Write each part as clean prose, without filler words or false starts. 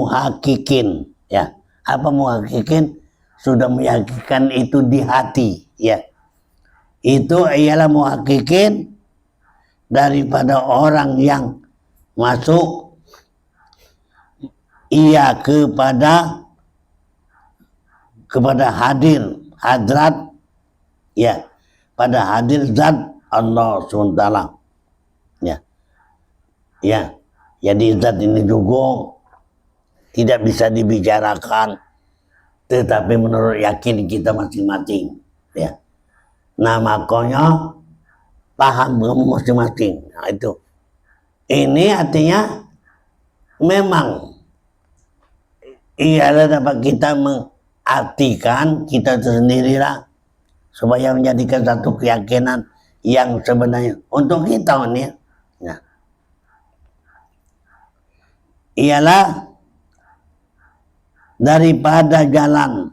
muhakikin, ya. Apa muhakikin? Sudah meyakinkan itu di hati, ya. Itu ialah muhakikin daripada orang yang masuk ia kepada hadir hadrat, ya, pada hadir zat Allah SWT, ya. Ya, jadi zat ini juga tidak bisa dibicarakan, tetapi menurut yakin kita masing-masing, ya. Nah, makanya paham kamu masing-masing. Nah, itu. Ini artinya memang ialah dapat kita mengartikan kita sendirilah supaya menjadikan satu keyakinan yang sebenarnya untuk kita ini, ya. Ialah daripada jalan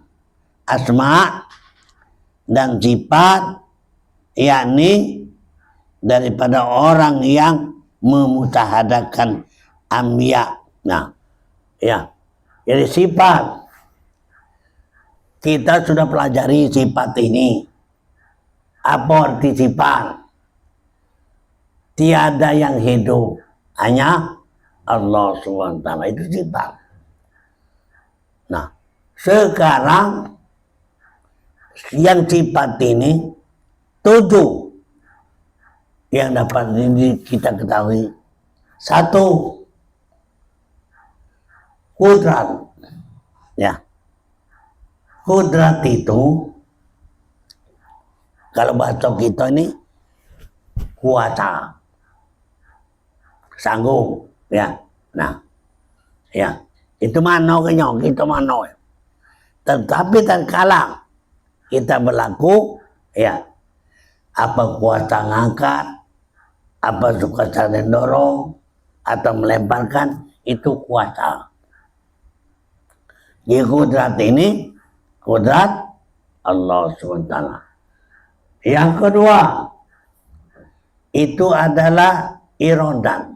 asma dan sifat, yakni daripada orang yang memutahadakan ambiya. Nah, ya, jadi sifat kita sudah pelajari sifat ini. Apa arti sifat? Tiada yang hidup, hanya Allah SWT, itu sifat. Nah, sekarang yang sifat ini 7 yang dapat kita ketahui. 1, kudrat, ya. Kudrat itu kalau bahasa kita ini kuasa, sanggup, ya. Nah, ya, itu mano kenyong, itu mano. Tetapi terkala kita berlaku, ya, apa kuasa ngangkat, apa suka saling dorong atau melemparkan, itu kuasa. Jadi kudrat ini kudrat Allah SWT. Yang kedua itu adalah irodat.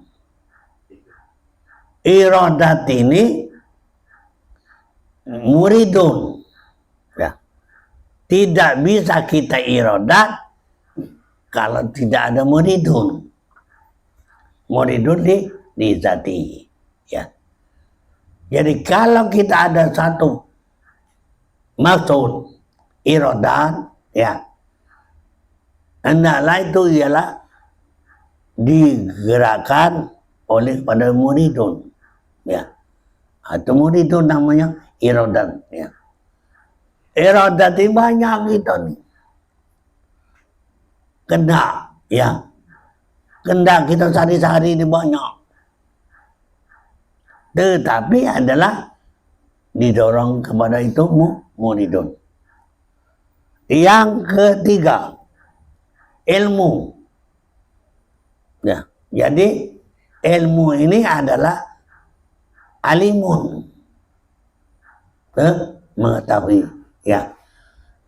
Irodat ini muridun, ya. Tidak bisa kita irodat kalau tidak ada muridun. Muridun di zati, ya. Jadi kalau kita ada satu maksud irodat, ya, hendaklah itu ialah digerakkan oleh pada muridun, ya. Atau muridun namanya irodat, ya. Irodat ini banyak gitu nih. Kendak, ya. Kendak kita sehari-hari ini banyak. Tetapi adalah didorong kepada itu muridun. Yang ketiga, ilmu. Ya, jadi ilmu ini adalah alimun, mengetahui, ya.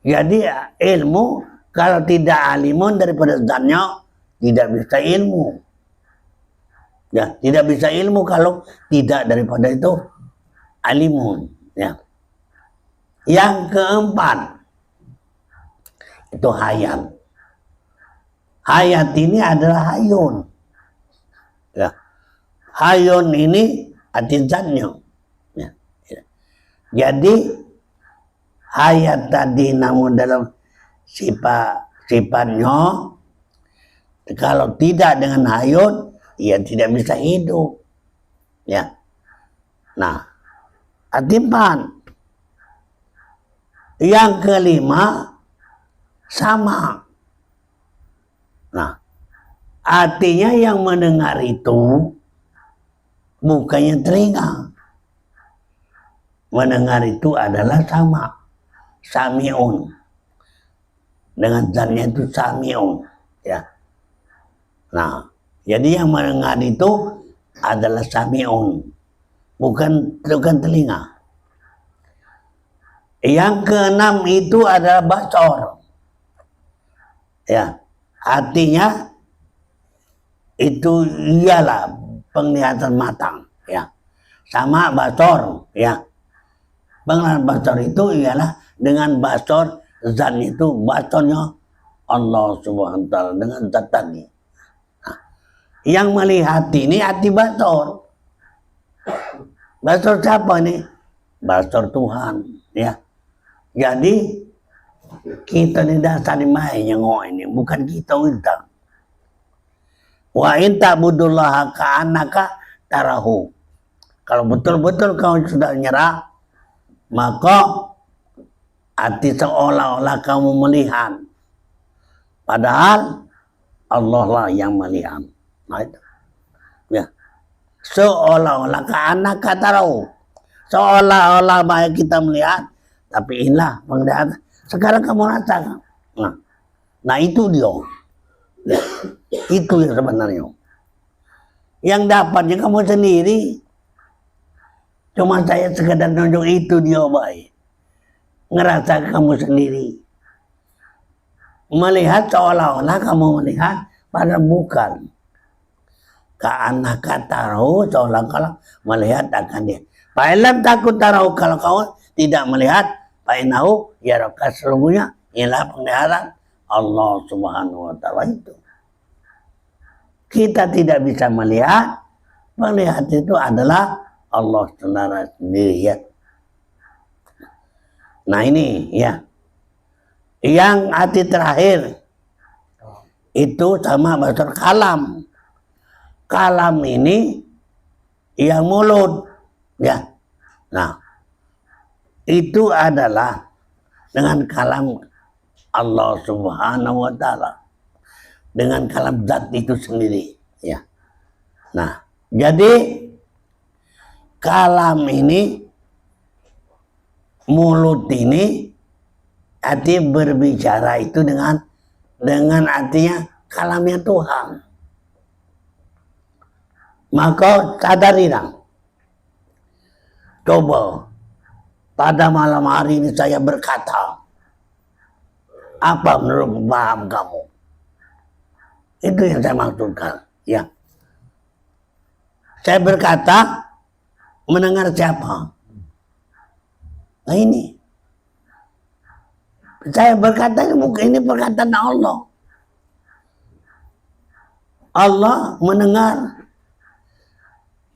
Jadi ilmu kalau tidak alimun daripada zatnya tidak bisa ilmu, ya. Tidak bisa ilmu kalau tidak daripada itu alimun, ya. Yang keempat itu hayat. Hayat ini adalah hayun, ya. Hayun ini arti zatnya, ya. Jadi hayat tadi namun dalam sifatnya, kalau tidak dengan hayun, ia tidak bisa hidup, ya. Nah, arti 4. Yang kelima, sama. Nah, artinya yang mendengar itu bukannya telinga. Mendengar itu adalah sama. Sami'un. Dengan zatnya itu sami'un, ya. Nah, jadi yang mendengar itu adalah sami'un, bukan telinga. Yang keenam itu adalah basor, ya. Artinya itu ialah penglihatan mata, ya. sama basor, ya. Pengenalan basor itu ialah dengan basor, zat itu basornya Allah Subhanahu wa taala dengan zat tadi. Nah, yang melihat ini hati basor. Basor siapa nih? Basor Tuhan, ya. Jadi kita di dasar main yang ini bukan kita. Wa in ta'budullaha ka'annaka tarahu. Kalau betul-betul kau sudah nyerah, maka hati seolah-olah kamu melihat. Padahal Allah lah yang melihat. Nah, itu. Ya. Seolah-olah ka'annaka tarahu. Seolah-olah baik kita melihat, tapi inilah penglihatan. Sekarang kamu rasakan. Nah itu dia. Ya. Itu yang sebenarnya. Yang dapatnya kamu sendiri. Cuma saya sekedar nunjuk itu dia baik. Ngerasa kamu sendiri. Melihat seolah-olah kamu melihat, padahal bukan. Ka'annaka tarahu, seolah-olah melihat akan dia. Fa'ilam takut tarahu, kalau kau tidak melihat, fa'inahu yaraka, sesungguhnya ialah penglihatan Allah Subhanahu wa taala itu. Kita tidak bisa melihat, melihat itu adalah Allah sendiri, ya. Nah ini ya, yang hati terakhir itu sama basar kalam. Kalam ini yang mulut, ya. Nah itu adalah dengan kalam Allah Subhanahu wa taala, dengan kalam zat itu sendiri, ya. Nah jadi kalam ini, mulut ini, hati berbicara itu dengan artinya kalamnya Tuhan. Maka sadarilah, coba pada malam hari ini saya berkata, apa menurut paham kamu? Itu yang saya maksudkan, ya. Saya berkata, mendengar siapa? Nah ini. Saya berkata, ini perkataan Allah. Allah mendengar.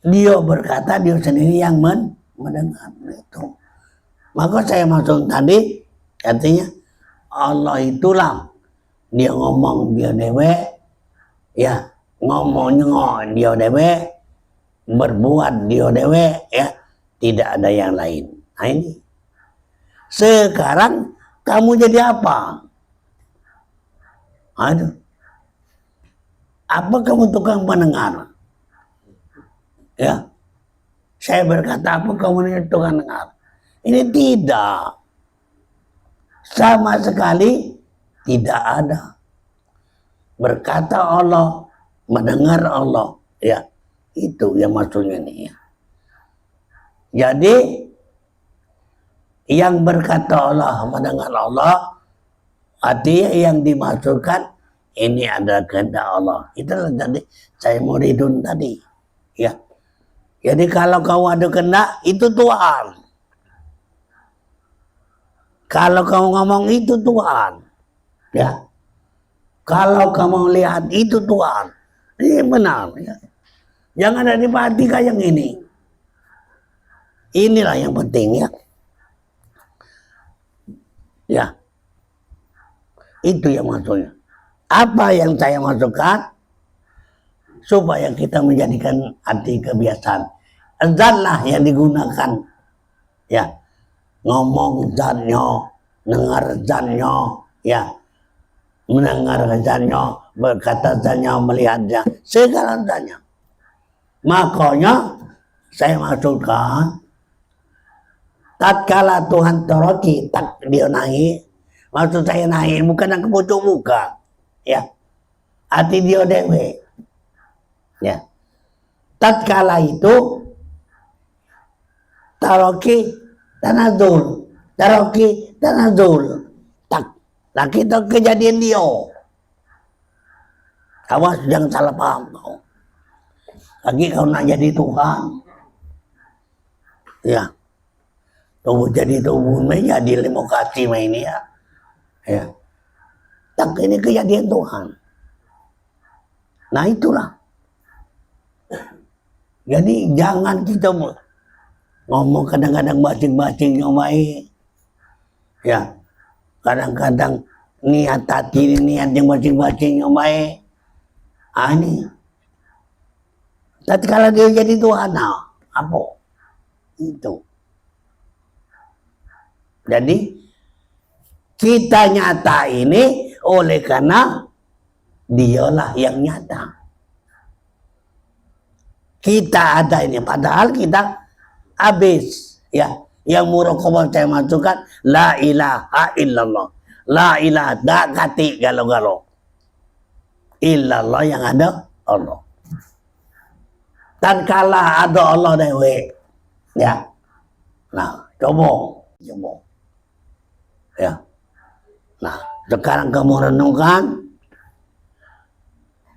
Dia berkata, dia sendiri yang mendengar. Itu. Maka saya maksud tadi, artinya Allah itulah. Dia ngomong dia dewe, ya. Ngomongnya dia dewe, berbuat dia dewe, ya. Tidak ada yang lain. Nah ini. Sekarang kamu jadi apa? Aduh. Apa kamu tukang pendengar? Ya. Saya berkata apa kamu tukang dengar? Ini tidak. Sama sekali tidak ada. Berkata Allah, mendengar Allah, ya. Itu yang maksudnya ini, ya. Jadi yang berkata Allah, mendengar Allah, artinya yang dimaksudkan ini adalah kehendak Allah. Itulah tadi saya muridun tadi, ya. Jadi kalau kau ada kehendak, itu Tuhan. Kalau kamu ngomong itu Tuhan, ya. Kalau kamu lihat itu Tuhan, ini benar, ya. Jangan ada diperhatikan yang ini. Inilah yang penting, ya. Ya. Itu yang maksudnya. Apa yang saya masukkan? Supaya kita menjadikan hati kebiasaan. Zatlah yang digunakan. Ya. Ngomong zatnya, dengar zatnya, ya. Mendengar zatnya, berkata zatnya, melihatnya, segala zatnya. Makanya saya masukkan, tatkala Tuhan toroki, tak dia naik, maksud saya naik bukan yang kebutuh muka, ya. Hati dia dewe, ya. Tatkala itu taroki tanazul, tak. Nah kita kejadian dia. Awas jangan salah paham kau. Lagi kau nak jadi Tuhan. Ya, tubuh jadi tubuh menjadi demokrasi ini ya. Ya. Tak ini kejadian Tuhan. Nah itulah. Jadi jangan kita ngomong kadang-kadang bacing-bacing yang baik. Ya, kadang-kadang niat hati niat yang bacing-bacing yang baik. Ah ini. Tapi kalau dia jadi Tuhan, nah, apa? Itu. Jadi kita nyata ini oleh karena dialah yang nyata. Kita ada ini, padahal kita habis. Ya, yang muraqabah saya masukkan la ilaha illallah. La ilaha dak kati galo-galo. Illallah yang ada Allah. Dan kala ada Allah dewe. Ya. Nah, coba. Ya. Nah, sekarang kamu renungkan,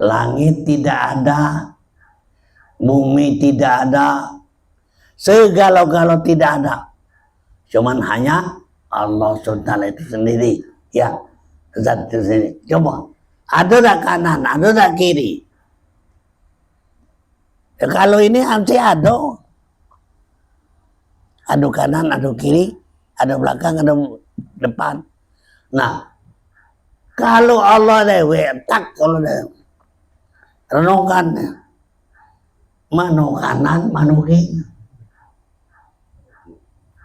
langit tidak ada, bumi tidak ada, segala-gala tidak ada. Cuman hanya Allah SWT itu sendiri. Ya, zat itu sendiri. Coba, ada tak kanan, ada tak kiri. Ya, kalau ini masih ada. Ada kanan, ada kiri, ada belakang, ada depan. Nah, kalau Allah dewe, tak kalau dewe. Renungkan. Mana kanan, mana kiri.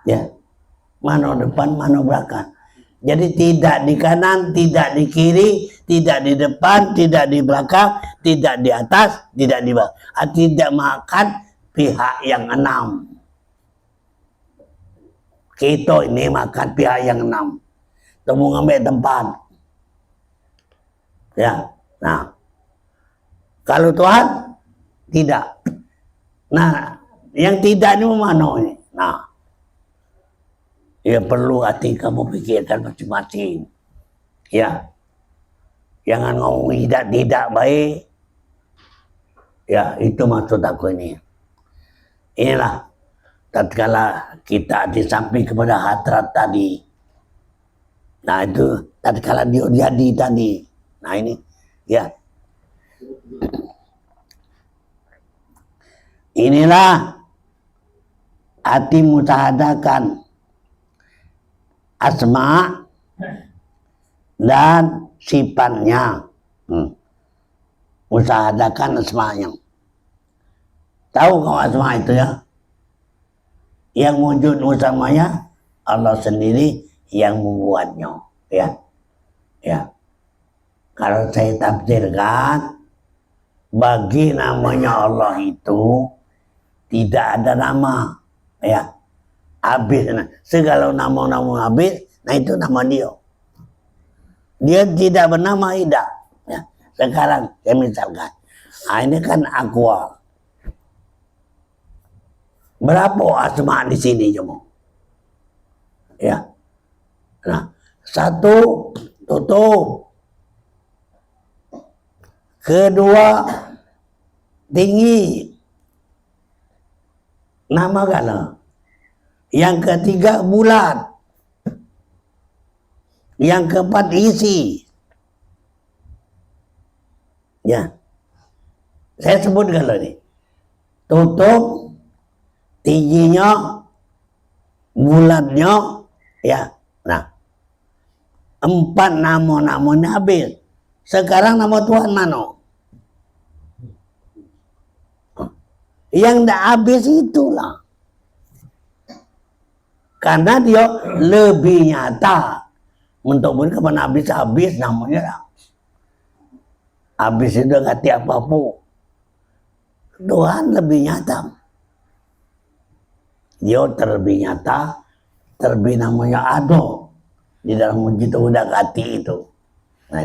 Ya. Mana depan, mana belakang. Jadi tidak di kanan, tidak di kiri, tidak di depan, tidak di belakang, tidak di atas, tidak di bawah. Tidak makan pihak yang 6. Kita ini makan pihak yang 6. Temu ngambil tempat. Ya. Nah. Kalau Tuhan tidak. Nah, yang tidak ini mana ini? Nah. Ya perlu hati kamu pikirkan masing-masing. Ya. Jangan ngomong tidak baik. Ya, itu maksud aku ini. Inilah tatkala kita di samping kepada hadrat tadi. Nah itu tatkala dia jadi tadi. Nah ini ya. Inilah hati musahadakan asma dan sifatnya. Musahadakan asmanya. Tahu kau asma itu ya? Yang wujud utamanya Allah sendiri yang membuatnya. Ya. Ya. Kalau saya tafsirkan, bagi namanya Allah itu tidak ada nama. Ya. Habis. Segala nama-nama habis, nah itu nama dia. Dia tidak bernama tidak. Ya. Sekarang saya misalkan, nah ini kan aqua. Berapa asma di sini cuma? Ya. Nah, 1 tutup. 2 tinggi. Nama gala. Yang 3 bulat. Yang 4 isi. Ya. Saya sebut gala nih. Tutup, tingginya, bulatnya, ya. Nah, 4 nama-namanya habis. Sekarang nama Tuhan mana? Yang tidak habis itulah. Karena dia lebih nyata. Untuk kepada habis namanya lah. Habis itu ganti apapun. Tuhan lebih nyata. Dia terlebih nyata, terlebih namanya ada di dalam wujud udah ganti itu. Nah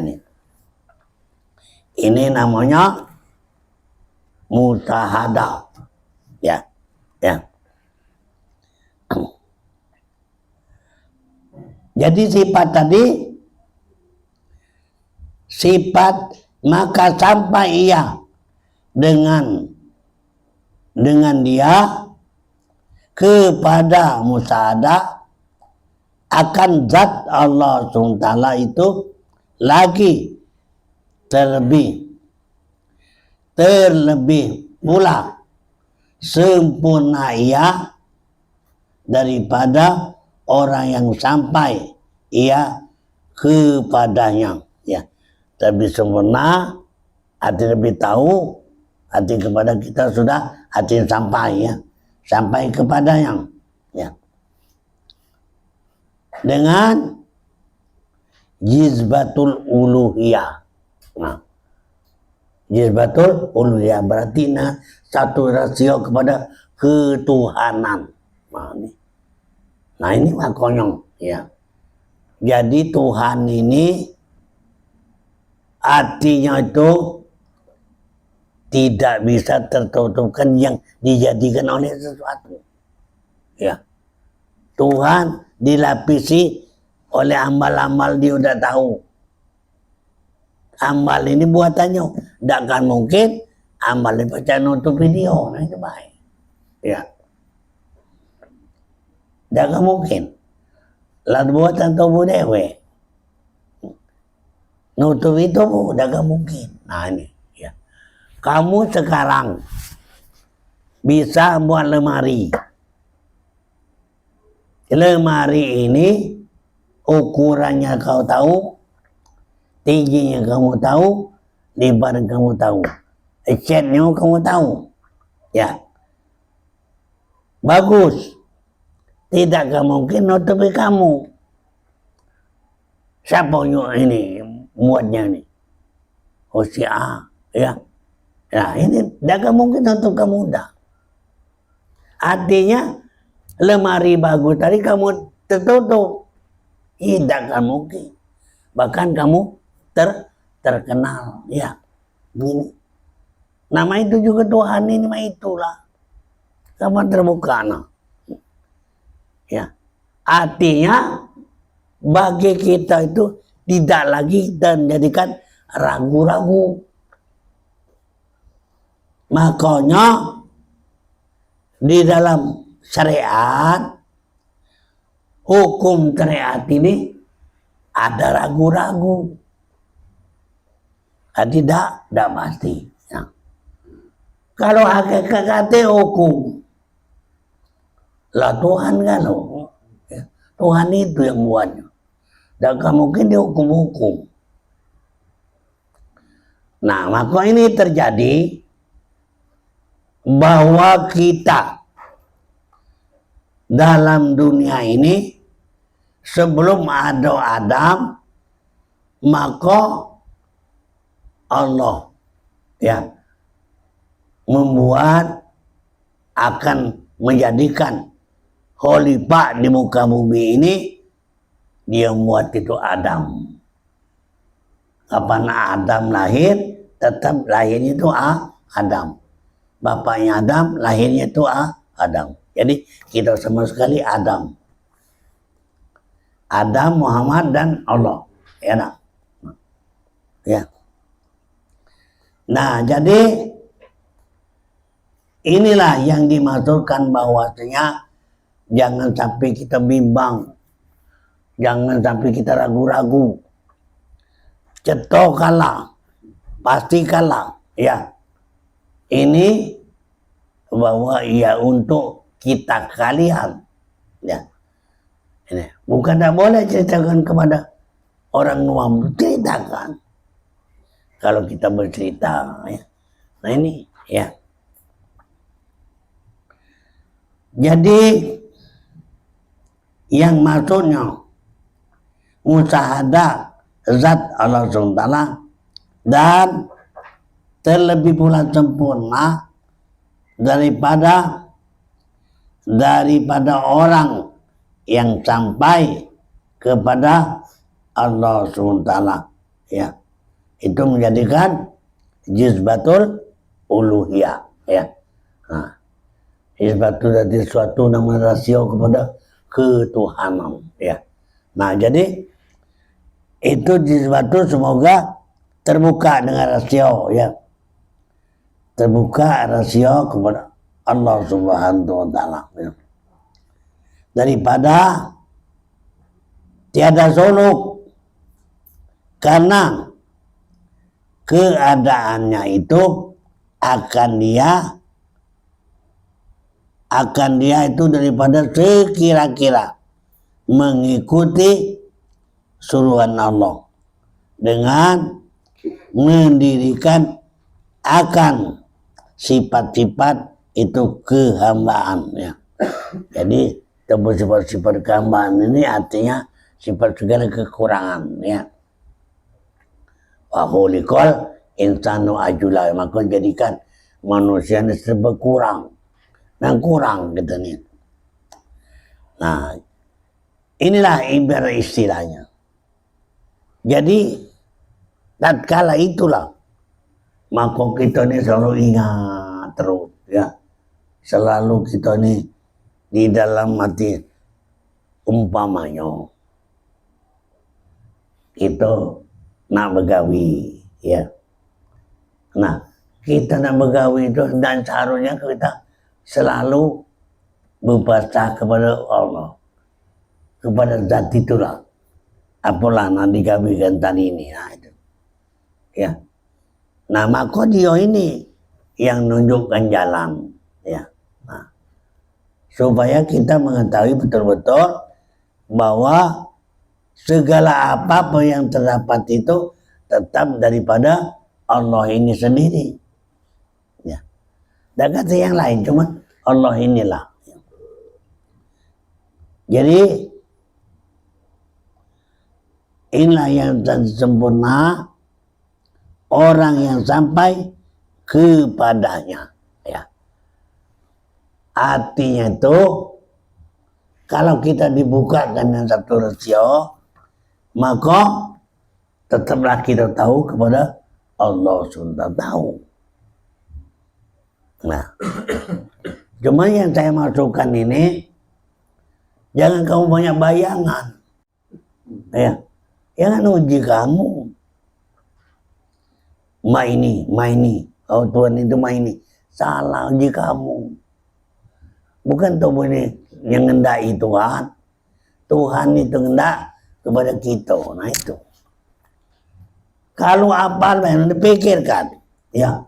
ini namanya musyahadah. Ya, ya. Jadi sifat tadi, sifat maka sampai ia dengan dia kepada musyahadah akan zat Allah SWT itu lagi terlebih pula sempurna ia daripada orang yang sampai ia kepadanya, ya. Lebih sempurna, arti lebih tahu, arti kepada kita sudah, arti sampai, ya, sampai kepadanya, ya. Dengan jizbatul uluhiyah. Nah, jizbatul uluhiyah berarti satu rasio kepada ketuhanan. Nah ini mah konyol, ya. Jadi Tuhan ini artinya itu tidak bisa tertutupkan yang dijadikan oleh sesuatu, ya. Tuhan dilapisi oleh amal-amal, dia udah tahu. Amal ini buatannya, tidak akan mungkin amal ini baca nutup video, nah itu baik, ya. Tidak akan mungkin. Lalu buatan tubuh dewe, nutup itu tidak akan mungkin. Nah ini, ya. Kamu sekarang bisa buat lemari. Lemari ini ukurannya kau tahu, tingginya kamu tahu, lebar kamu tahu, catnya kamu tahu, ya. Bagus. Tidak mungkin nutupi kamu. Siapa ini muatnya ini? Oh si A, ya. Nah ini tidak mungkin nutup kamu dah. Artinya lemari bagus tadi kamu tertutup, tidak mungkin. Bahkan kamu terkenal, ya. Begini. Nama itu juga Tuhan ini mah itulah. Kamu terbuka, nah. Ya, artinya bagi kita itu tidak lagi dan menjadikan ragu-ragu. Makanya di dalam syariat, hukum syariat ini ada ragu-ragu. Tidak pasti. Ya. Kalau hakikat hukum, lah Tuhan kan, ya. Tuhan itu yang buatnya. Dan mungkin dia hukum-hukum. Nah, maka ini terjadi bahwa kita dalam dunia ini sebelum ada Adam, maka Allah, ya, membuat akan menjadikan khalifah di muka bumi ini. Dia membuat itu Adam. Kapan Adam lahir, tetap lahirnya itu Adam. Bapaknya Adam, lahirnya itu Adam. Jadi kita sama sekali Adam. Adam, Muhammad, dan Allah. Ya, nah. Ya. Nah, jadi inilah yang dimaksudkan bahwasanya jangan sampai kita bimbang, jangan sampai kita ragu-ragu. Cetokanlah, pastikanlah, ya. Ini bahwa ya untuk kita kalian, ya. Ini bukan tidak boleh ceritakan kepada orang luar, ceritakan. Kalau kita bercerita, ya. Nah ini, ya. Jadi yang maksudnya musyahadah zat Allah SWT dan terlebih pula sempurna daripada orang yang sampai kepada Allah SWT, ya. Itu menjadikan jizbatul uluhiyah, ya. Nah, jizbatul dari suatu nama rasio kepada ketuhanan, ya. Nah, jadi itu jizbatul semoga terbuka dengan rasio, ya. Terbuka rasio kepada Allah Subhanahu wa Ta'ala, ya. daripada tiada suluk, karena keadaannya itu akan dia itu daripada sekira-kira mengikuti suruhan Allah dengan mendirikan akan sifat-sifat itu kehambaan ya. Jadi sifat-sifat kehambaan ini artinya sifat segala kekurangan ya. Wa khuliqal insanu ajula, maka jadikan manusia ini serba kurang dan kurang gitu nih. Nah, inilah ibarat istilahnya. Jadi tatkala itulah maka kita ini selalu ingat terus ya, selalu kita ini di dalam hati, umpamanya kita nak begawi ya. Nah, kita nak begawi itu dan seharusnya kita selalu berpasrah kepada Allah, kepada zat itulah. Apalah nak digawikan tadi ini, nah itu ya. Nah, maka dia ini yang menunjukkan jalan ya. Nah, supaya kita mengetahui betul-betul bahwa segala apa yang terdapat itu tetap daripada Allah ini sendiri ya. Dan kata yang lain cuma Allah inilah. Jadi inilah yang sempurna orang yang sampai kepadanya ya. Artinya itu kalau kita dibukakan dengan satu rasio, maka tetaplah kita tahu kepada Allah sudah tahu. Nah, cuma yang saya masukkan ini, jangan kamu banyak bayangan ya. Jangan uji kamu. Maini. Oh Tuhan itu maini. Salah uji kamu. Bukan tubuh ini yang ngendai Tuhan. Tuhan itu ngendak kepada kita. Nah itu. Kalau apal yang dipikirkan. Ya.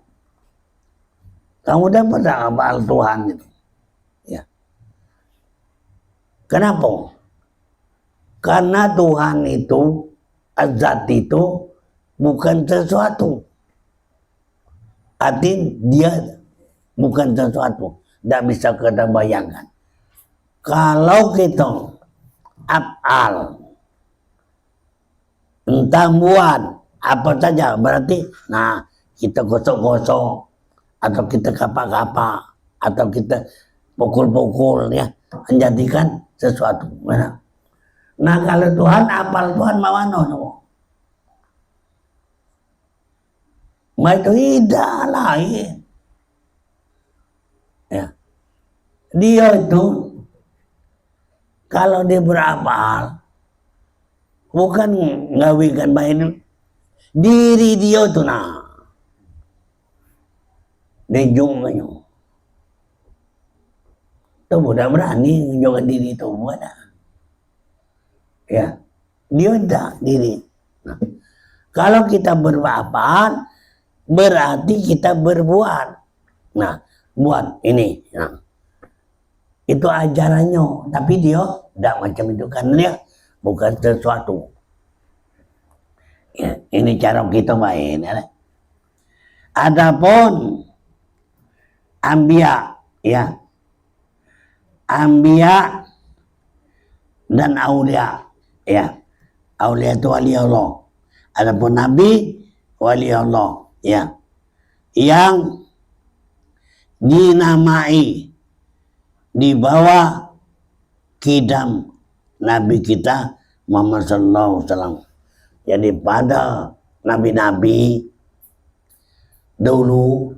Kamu dapat apal Tuhan itu. Ya. Kenapa? Karena Tuhan itu, zat itu bukan sesuatu. Artinya dia bukan sesuatu. Tidak bisa kita bayangkan. Kalau kita af'al, entah buat apa saja, berarti nah kita gosok-gosok, atau kita kapak-kapak, atau kita pukul-pukul ya, menjadikan sesuatu. Nah kalau Tuhan, apal Tuhan mawano semua. Itu tidak lain. Ya. Dia itu kalau dia berapal bukan ngawikan baik diri dia itu nah. Dejungnya. Itu mudah berani menjaga diri itu mudah. Ya, dia tidak diri. Nah, kalau kita berapal berarti kita berbuat. Nah, buat ini. Nah, itu ajarannya. Tapi dia tidak macam itu. Karena dia bukan sesuatu. Ya, ini cara kita main. Ya. Adapun Anbiya, ya. Anbiya dan Aulia. Ya. Aulia itu wali Allah. Adapun Nabi, wali Allah. Ya, yang dinamai di bawah kidam Nabi kita Muhammad sallallahu alaihi wasallam. Jadi pada nabi-nabi dulu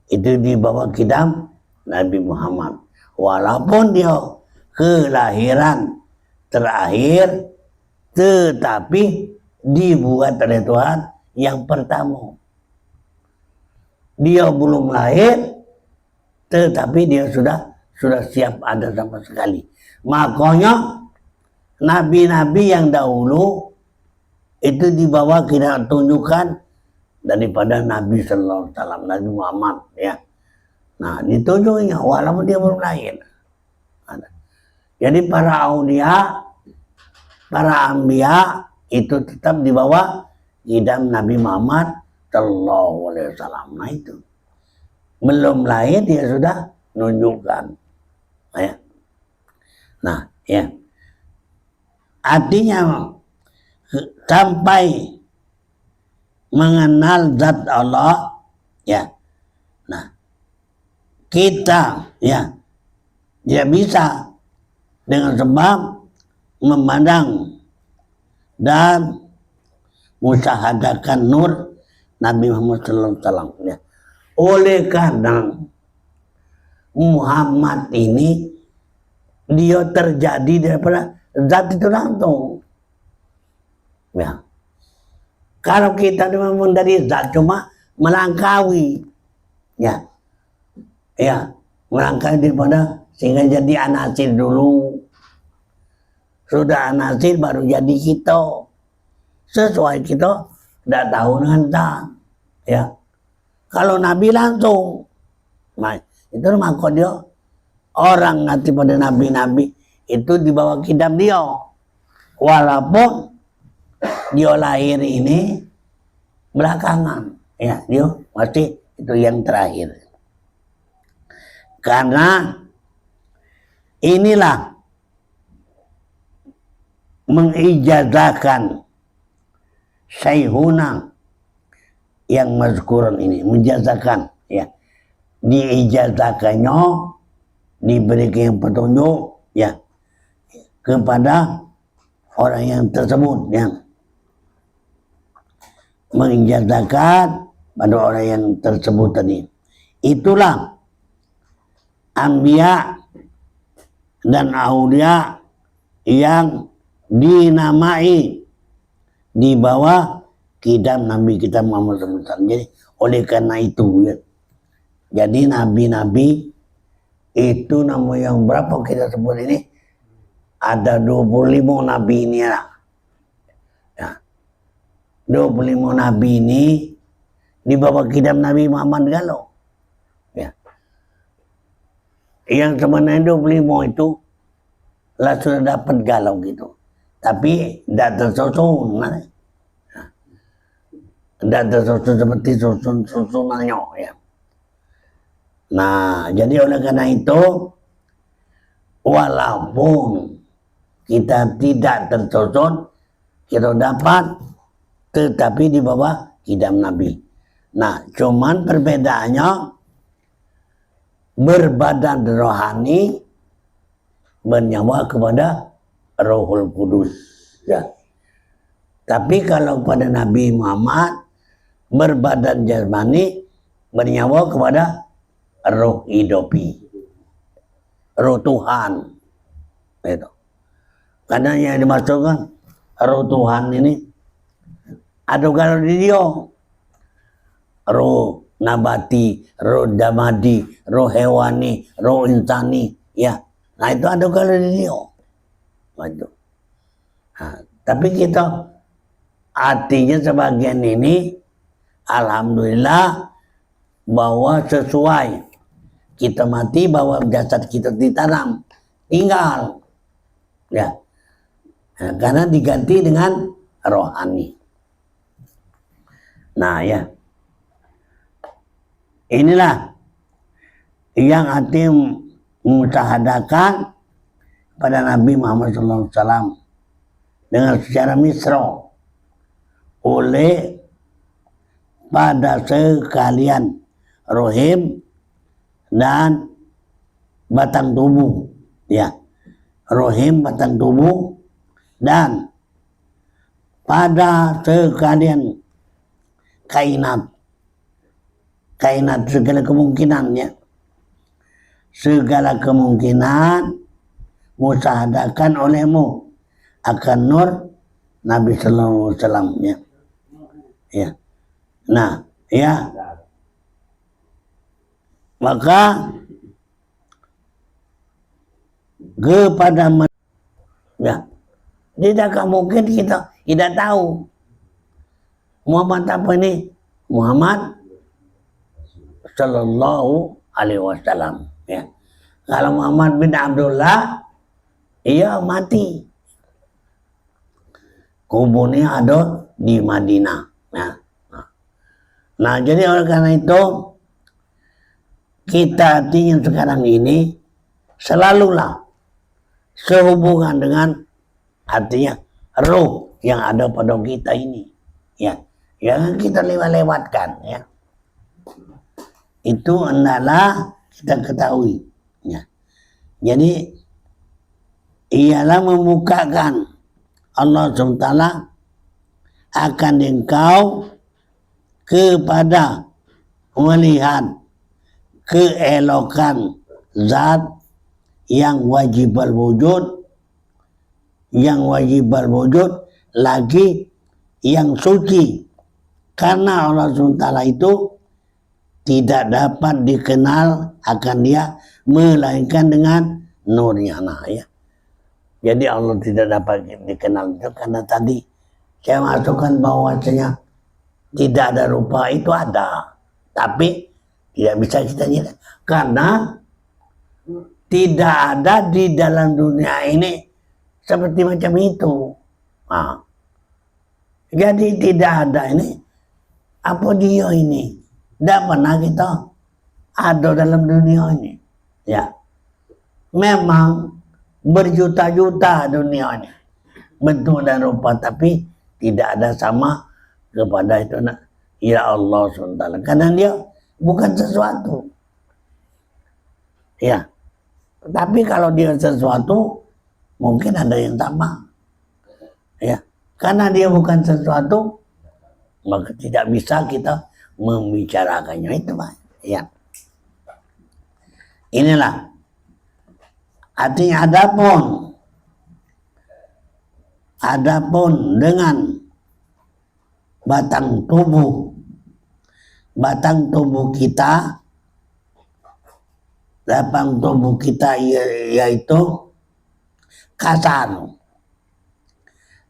itu di bawah kidam Nabi Muhammad. Walaupun dia kelahiran terakhir, tetapi dibuat oleh Tuhan yang pertama. Dia belum lahir, tetapi dia sudah siap ada sama sekali. Makanya nabi-nabi yang dahulu itu dibawa kita tunjukkan daripada Nabi Sallallahu Alaihi Wasallam, Nabi Muhammad ya. Nah ditunjuknya walaupun dia belum lahir. Jadi para aulia, para ambia itu tetap dibawa idam Nabi Muhammad Sallallahu Alaihi Wasallam. Nah itu belum lahir dia sudah nunjukkan. Ya. Nah ya artinya sampai mengenal zat Allah ya. Nah kita ya dia bisa dengan sebab memandang dan musyahadakan nur Nabi Muhammad SAW ya. Oleh karena Muhammad ini dia terjadi daripada zat itu langsung ya. Kalau kita memang dari zat cuma melangkaui ya melangkaui daripada sehingga jadi anasir dulu, sudah anasir baru jadi kita sesuai kita tidak tahu dengan zat ya. Kalau Nabi langsung, nah itu maka dia orang nanti pada nabi-nabi itu dibawa kidam dia, walaupun dia lahir ini belakangan ya, dia masih itu yang terakhir. Karena inilah mengijazahkan Syekhuna yang mazkuran ini, menjazahkan ya, diijazahkannya, diberikan petunjuk ya kepada orang yang tersebut yang mengijazahkan pada orang yang tersebut tadi. Itulah anbiya dan aulia yang dinamai di bawah kidam Nabi kita Muhammad SAW. Jadi oleh karena itu ya, jadi nabi-nabi itu nama yang berapa kita sebut ini, ada 25 nabi ini ya. 25 nabi ini di bawah kidam Nabi Muhammad galau ya. Yang sebenarnya 25 itu lah sudah dapat galau gitu, tapi tidak tersusun tidak tersusun seperti susunannya ya. Nah jadi oleh karena itu walaupun kita tidak tersusun kita dapat, tetapi di bawah kidam Nabi. Nah, cuman perbedaannya berbadan rohani bernyawa kepada Rohul Kudus. Ya. Tapi kalau pada Nabi Muhammad berbadan jasmani bernyawa kepada Roh Hidupi, Roh Tuhan. Itu. Karena yang dimaksudkan Roh Tuhan ini ada kalau di dia roh nabati, roh damadi, roh hewani, roh insani ya. Nah itu ada kalau di dia. Nah, tapi kita artinya sebagian ini alhamdulillah bahwa sesuai kita mati bahwa jasad kita ditanam tinggal ya. Nah, karena diganti dengan rohani. Nah ya, inilah yang hati musyahadakan pada Nabi Muhammad SAW dengan secara misra oleh pada sekalian rohim dan batang tubuh ya, rohim batang tubuh dan pada sekalian kainat segala kemungkinannya, segala kemungkinan musyahadakan olehmu akan nur Nabi Sallallahu Alaihi Wasallam ya. Nah ya, maka kepada ya, tidak mungkin kita tidak tahu Muhammad apa ini? Muhammad Sallallahu Alaihi Wasallam. Ya. Kalau Muhammad bin Abdullah, ia mati. Kuburnya ada di Madinah. Ya. Nah, jadi oleh karena itu kita ingin sekarang ini selalulah sehubungan dengan artinya roh yang ada pada kita ini. Ya, jangan kita lewatkan. Ya. Itu adalah kita ketahui. Ya. Jadi ialah membukakan Allah SWT akan engkau kepada melihat keelokan zat yang wajib wujud, lagi yang suci, karena Allah SWT itu tidak dapat dikenal akan dia melainkan dengan nurnya. Nah, ya. Jadi Allah tidak dapat dikenal itu karena tadi saya masukkan bahwasanya tidak ada rupa itu ada, tapi tidak bisa kita lihat karena tidak ada di dalam dunia ini seperti macam itu. Nah, jadi tidak ada ini apa dia ini. Tidak pernah kita ada dalam dunia ini. Ya, memang berjuta-juta dunia ini bentuk dan rupa, tapi tidak ada sama kepada itu ya Allah SWT, karena dia bukan sesuatu. Ya, tapi kalau dia sesuatu mungkin ada yang sama. Ya, karena dia bukan sesuatu maka tidak bisa kita membicarakannya itu, Pak. Ya. Inilah artinya adapun dengan batang tubuh kita yaitu kasar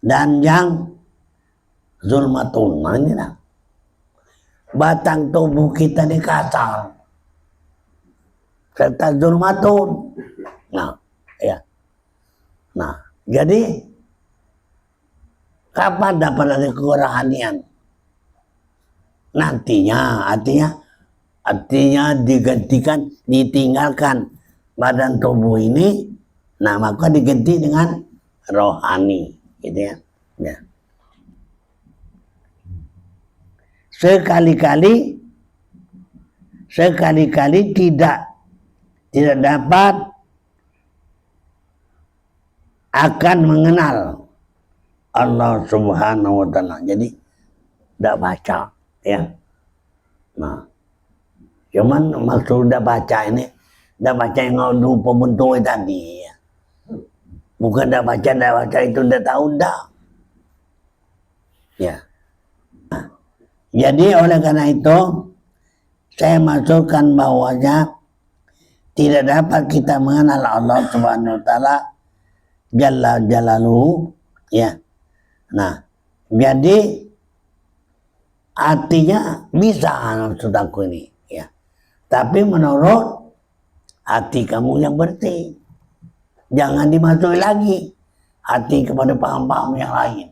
dan yang zulmatun. Nah, inilah batang tubuh kita ini kasar serta zulmatun. Nah, ya. Nah, jadi kapan dapat ada kerohanian? Nantinya, artinya digantikan, ditinggalkan badan tubuh ini, nah maka diganti dengan rohani, gitu ya. Ya. Sekali-kali tidak dapat akan mengenal Allah Subhanahu wa Ta'ala. Jadi tidak baca, ya. Nah, cuman maksud tidak baca ini, tidak baca yang ngadu pembentuk tadi, ya. Bukan tidak baca itu tidak tahu, tidak. Ya. Nah, jadi oleh karena itu saya masukkan bahwanya tidak dapat kita mengenal Allah Subhanahu wa Ta'ala Jalla Jalaluhu, ya. Nah, jadi artinya bisa maksud aku ini, ya. Tapi menurut hati kamu yang bersih, jangan dimasuki lagi hati kepada paham-paham yang lain.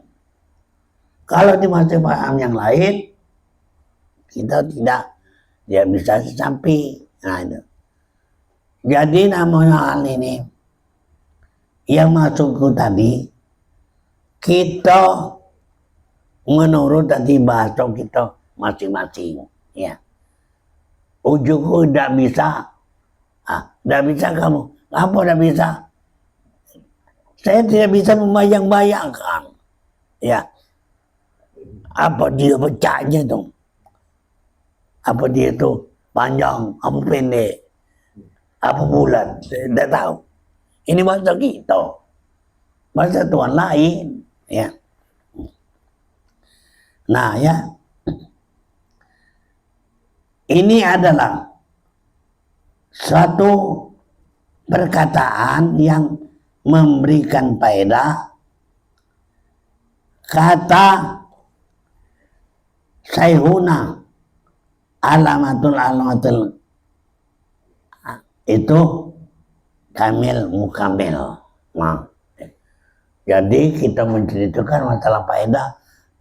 Kalau dimasuki paham yang lain, kita tidak bisa sampai. Nah, itu. Jadi namanya hal ini yang masukku tadi, kita menurut tadi bahasa kita masing-masing, ya. Ujungku tidak bisa, tidak bisa kamu. Apa tidak bisa? Saya tidak bisa membayang-bayangkan, ya. Apa dia pecahnya dong? Apa dia itu panjang, apa pendek, apa bulat? Saya tidak tahu. Ini bahasa kita, bahasa Tuhan lain, ya. Nah, ya, ini adalah suatu perkataan yang memberikan faedah. Kata Sayhuna alamatul itu kamil mukamil. Nah, jadi kita menceritakan masalah faedah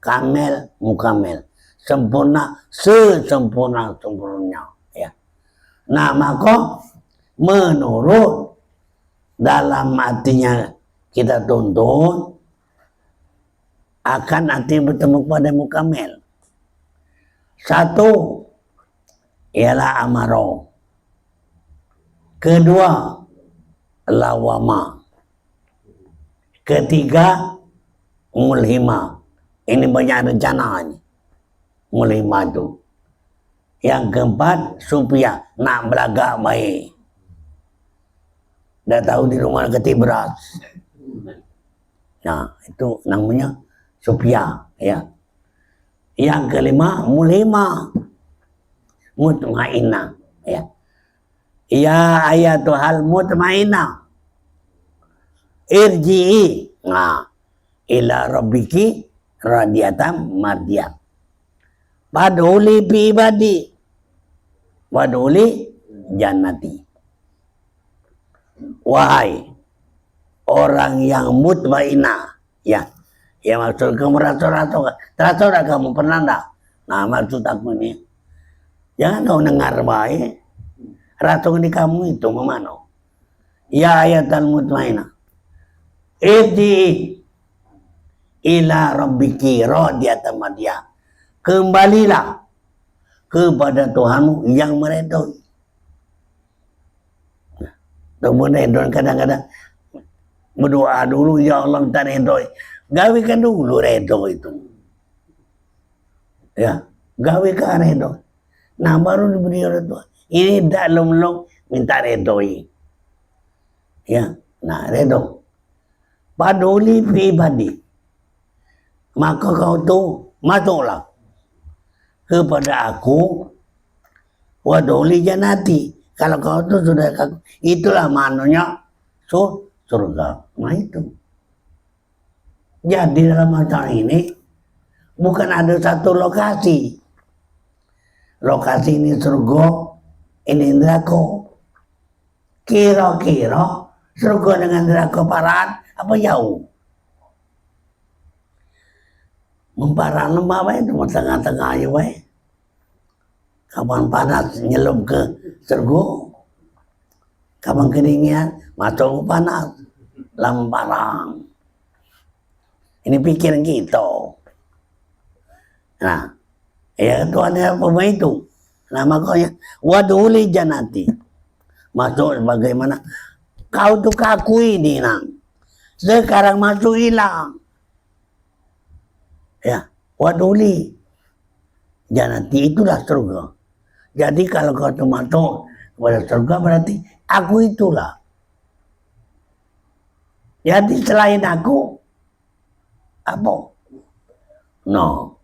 kamil mukamil, sempurna sempurnanya, ya. Nah, maka menurut dalam artinya kita tuntun akan nanti bertemu pada mukamil. Satu ialah amaro. Kedua lawama. Ketiga mulhima. Ini banyak rencana ini. Mulhima itu. Yang keempat supaya nak belagak baik. Dah tahu di rumah ketik beras. Nah, itu namanya supaya, ya. Yang kelima mulhima. Mutmainah, ya. Ya ayatuhal mutmainah. Irji'i. Nah, ila rabbiki radiyatan mardiyah. Paduli bi ibadi. Paduli jannati. Wahai orang yang mutmainah, ya. Ya maksud kamu rasa kamu pernah enggak? Nah, maksud aku ini, jangan kau dengar baik. Rasa ini kamu itu memano? Ya ayatul mutmainah. Irji ila rabbiki radiyatan mardiyah. Kembalilah kepada Tuhanmu yang meredoi. Kemudian kadang-kadang berdoa dulu, ya Allah minta redoi. Gawikan dulu redo itu. Ya, gawikan redo. Nah, baru diberi oleh Tuhan. Ini tak long minta redoi. Ya, nah redo. Paduli pribadi. Maka kau tu masuklah kepada aku. Waduli janati. Kalau kau tu sudah, itulah maknanya surga. Nah itu. Jadi dalam masalah ini bukan ada satu lokasi. Lokasi ini surga, ini neraka. Kira-kira surga dengan neraka parahan apa jauh? Memparan lembah itu tengah-tengah aja baik. Kapan panas nyelup ke surga, kapan kedinginan masuk panas, lama parang. Ini pikiran kita. Nah, ya Tuhan apa itu? Nah, makanya waduli janati. Masuk bagaimana? Kau tuh kakui ini, nang. Sekarang masuk hilang. Ya, waduli janati itulah surga. Jadi kalau kau tuh masuk kepada surga berarti aku itulah. Jadi selain aku apa? No.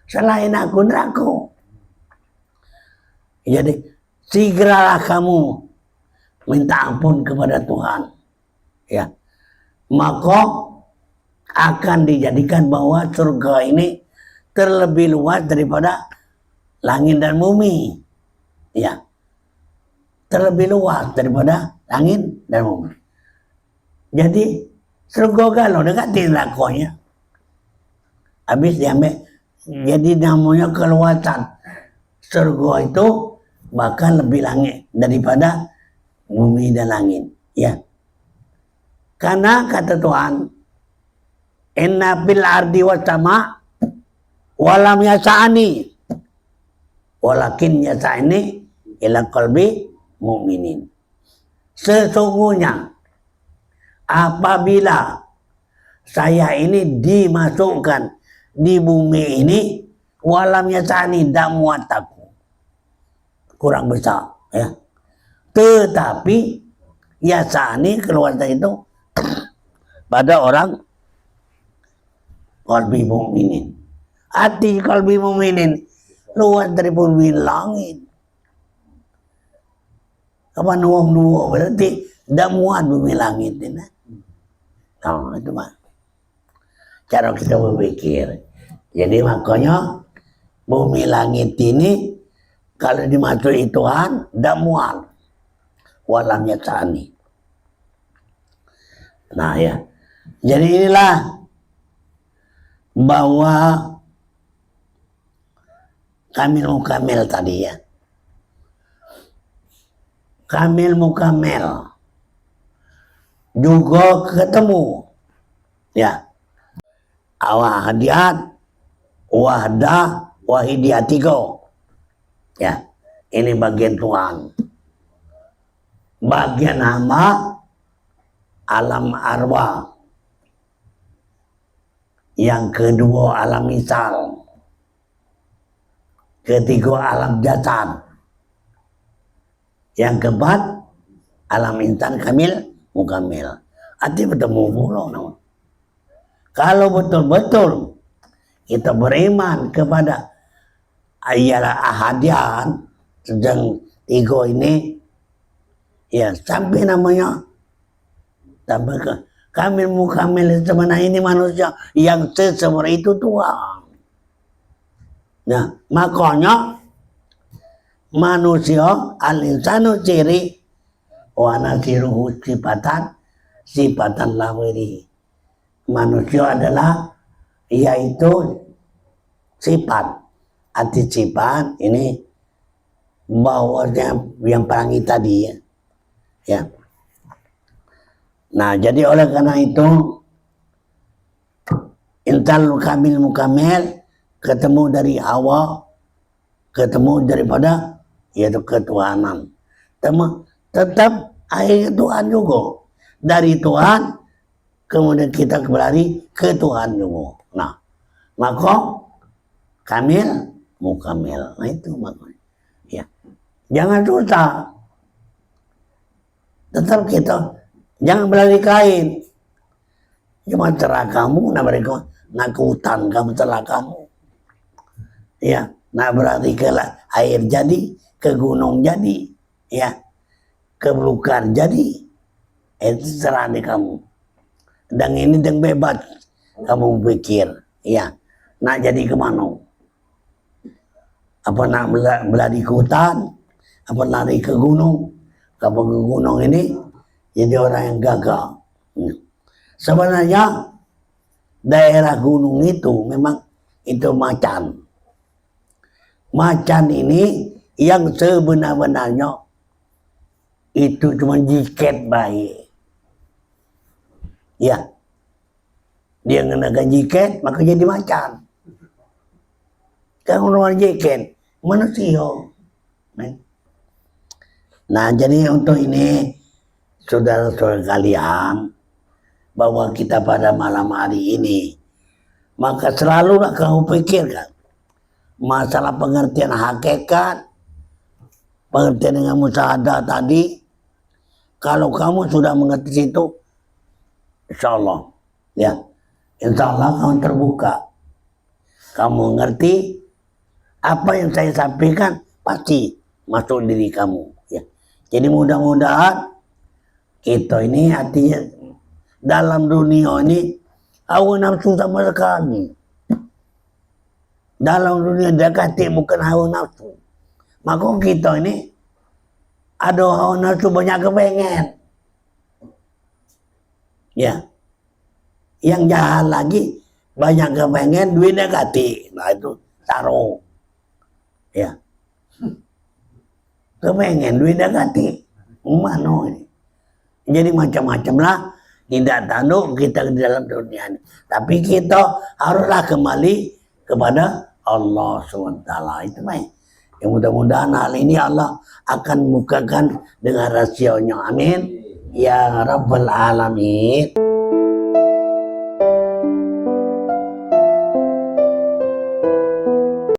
Selain aku neraka. Jadi segeralah kamu minta ampun kepada Tuhan. Ya. Maka akan dijadikan bahwa surga ini terlebih luas daripada langit dan bumi. Ya. Terlebih luas daripada langit dan bumi. Jadi surga kalau dekatin lakonya. Habis diambil. Jadi namanya keluasan. Surga itu bahkan lebih langit daripada bumi dan langit. Ya. Karena kata Tuhan, inna fil ardi was sama walam yasa'ani walakin yasa'ani ila qalbi mu'minin. Sesungguhnya apabila saya ini dimasukkan di bumi ini, walam yasani tak muat aku, kurang besar, ya. Tetapi yasani keluar dari itu pada orang qalbi mu'minin. Hati qalbi mu'minin luar dari bumi langit. Kapan uang dua berarti tak muat bumi langit ini. Oh, itu mah cara kita berpikir. Jadi makanya bumi langit ini kalau dimasuki Tuhan tidak mual, walamnya tani. Nah ya, jadi inilah bahwa kamil mukamil tadi ya, kamil mukamil juga ketemu ya, awahadiat wahdah wahidiyatigo ya, ini bagian Tuhan, bagian hamba alam arwah, yang kedua alam misal, ketiga alam jasad, yang keempat alam insan kamil mukamil. Arti bertemu pula. Kalau betul-betul kita beriman kepada ayalah ahadian sedang tiga ini ya, sampai namanya sampai ke kamil mukamil sebenarnya ini manusia yang seseorang itu Tuhan. Nah makanya manusia al-insanu ciri wa nasiruhu sifatan lawiri. Manusia adalah yaitu sifat, arti sifat ini bahwasanya yang perangi tadi ya. Ya. Nah jadi oleh karena itu intal kamil mukamil ketemu dari awal, ketemu daripada yaitu ketuhanan, tetap akhirnya Tuhan juga, dari Tuhan kemudian kita kembali ke Tuhan juga. Nah maka kamil mukamil, nah itu makanya ya, jangan susah, tetap kita jangan berlari kain. Cuma cerah kamu, nah mereka nak ke hutan kamu cerah kamu ya, nah berarti ke air jadi, ke gunung jadi ya, ke belukar jadi, itu cerah di kamu. Dan ini yang bebas kamu pikir ya, nak jadi kemana, apa nak berlari ke hutan, apa lari ke gunung. Kamu ke gunung ini jadi orang yang gagal. Sebenarnya daerah gunung itu memang itu macan. Macan ini yang sebenar-benarnya itu cuma jiket baik. Ya, dia ngenakan jiket maka jadi macan. Kalau orang jiket manusia. Nah jadi untuk ini saudara-saudara kalian, bahwa kita pada malam hari ini maka selalulah kamu pikirkan masalah pengertian hakikat, pengertian dengan musyahadah tadi. Kalau kamu sudah mengerti itu, insya Allah ya, insya Allah kamu terbuka, kamu mengerti apa yang saya sampaikan pasti masuk diri kamu ya. Jadi mudah-mudahan kita ini artinya dalam dunia ini hawa nafsu sama sekali. Dalam dunia dekati bukan hawa nafsu. Maka kita ini ada hawa nafsu banyak kepengen. Ya. Yang jahat lagi banyak kepengen duit dekati. Nah itu taruh. Ya. Kepengen duit dekati. Mana ini? Jadi macam-macam lah. Tidak tanduk kita di dalam dunia ini. Tapi kita haruslah kembali kepada Allah SWT. Itu mah. Yang mudah-mudahan hal ini Allah akan bukakan dengan rasionya. Amin. Ya Rabbal Alamin.